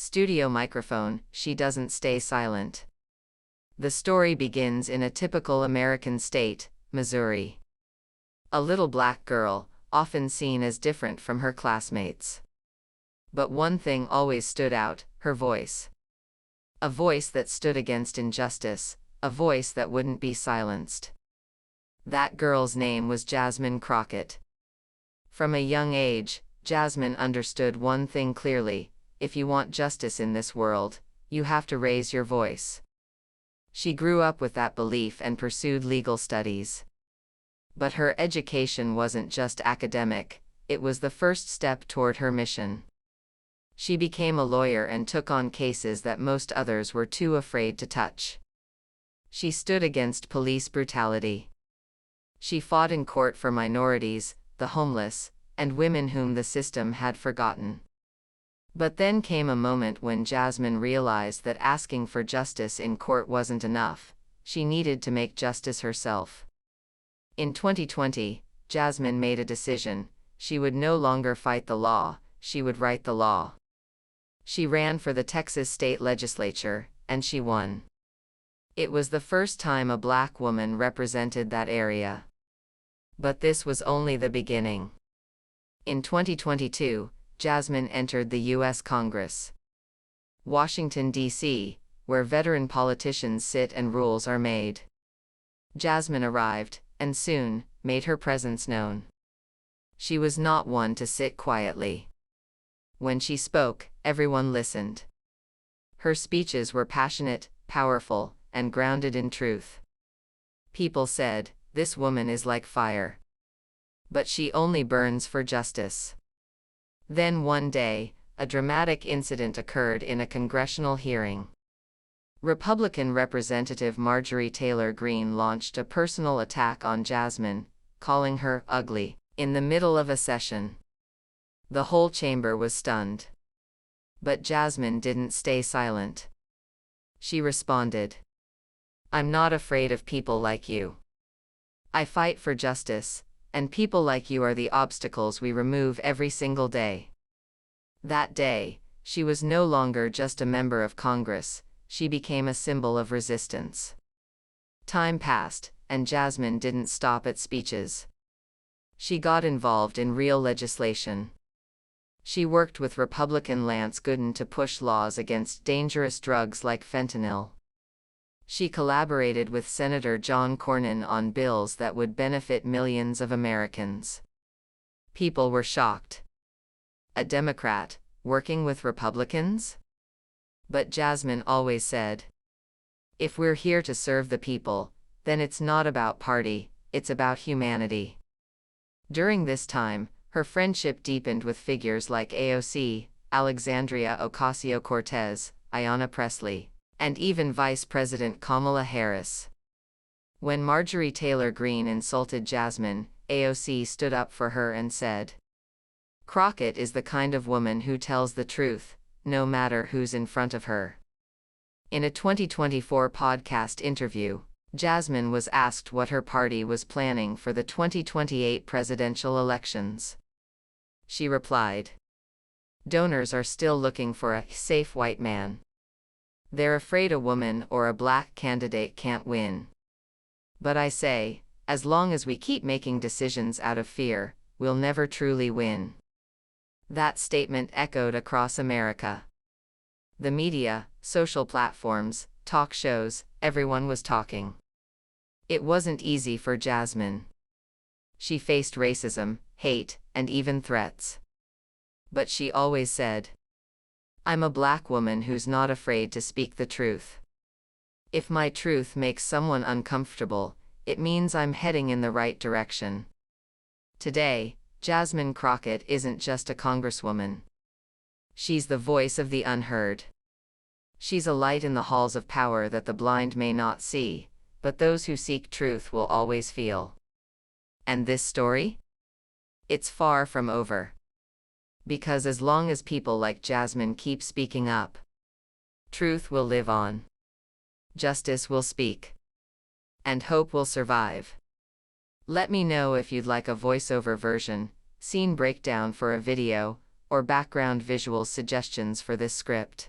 Studio microphone, she doesn't stay silent. The story begins in a typical American state, Missouri. A little black girl, often seen as different from her classmates. But one thing always stood out, her voice. A voice that stood against injustice, a voice that wouldn't be silenced. That girl's name was Jasmine Crockett. From a young age, Jasmine understood one thing clearly: if you want justice in this world, you have to raise your voice. She grew up with that belief and pursued legal studies. But her education wasn't just academic, it was the first step toward her mission. She became a lawyer and took on cases that most others were too afraid to touch. She stood against police brutality. She fought in court for minorities, the homeless, and women whom the system had forgotten. But then came a moment when Jasmine realized that asking for justice in court wasn't enough. She needed to make justice herself. In 2020, Jasmine made a decision: she would no longer fight the law, she would write the law. She ran for the Texas state legislature, and she won. It was the first time a black woman represented that area. But this was only the beginning. In 2022, Jasmine entered the U.S. Congress. Washington, D.C., where veteran politicians sit and rules are made. Jasmine arrived, and soon, made her presence known. She was not one to sit quietly. When she spoke, everyone listened. Her speeches were passionate, powerful, and grounded in truth. People said, "This woman is like fire." But she only burns for justice. Then one day, a dramatic incident occurred in a congressional hearing. Republican Representative Marjorie Taylor Greene launched a personal attack on Jasmine, calling her ugly, in the middle of a session. The whole chamber was stunned. But Jasmine didn't stay silent. She responded, "I'm not afraid of people like you. I fight for justice, and people like you are the obstacles we remove every single day." That day, she was no longer just a member of Congress, she became a symbol of resistance. Time passed, and Jasmine didn't stop at speeches. She got involved in real legislation. She worked with Republican Lance Gooden to push laws against dangerous drugs like fentanyl. She collaborated with Senator John Cornyn on bills that would benefit millions of Americans. People were shocked. A Democrat, working with Republicans? But Jasmine always said, "If we're here to serve the people, then it's not about party, it's about humanity." During this time, her friendship deepened with figures like AOC, Alexandria Ocasio-Cortez, Ayanna Pressley, and even Vice President Kamala Harris. When Marjorie Taylor Greene insulted Jasmine, AOC stood up for her and said, "Crockett is the kind of woman who tells the truth, no matter who's in front of her." In a 2024 podcast interview, Jasmine was asked what her party was planning for the 2028 presidential elections. She replied, "Donors are still looking for a safe white man. They're afraid a woman or a black candidate can't win. But I say, as long as we keep making decisions out of fear, we'll never truly win." That statement echoed across America. The media, social platforms, talk shows, everyone was talking. It wasn't easy for Jasmine. She faced racism, hate, and even threats. But she always said, "I'm a black woman who's not afraid to speak the truth. If my truth makes someone uncomfortable, it means I'm heading in the right direction." Today, Jasmine Crockett isn't just a congresswoman. She's the voice of the unheard. She's a light in the halls of power that the blind may not see, but those who seek truth will always feel. And this story? It's far from over. Because as long as people like Jasmine keep speaking up, truth will live on. Justice will speak. And hope will survive. Let me know if you'd like a voiceover version, scene breakdown for a video, or background visual suggestions for this script.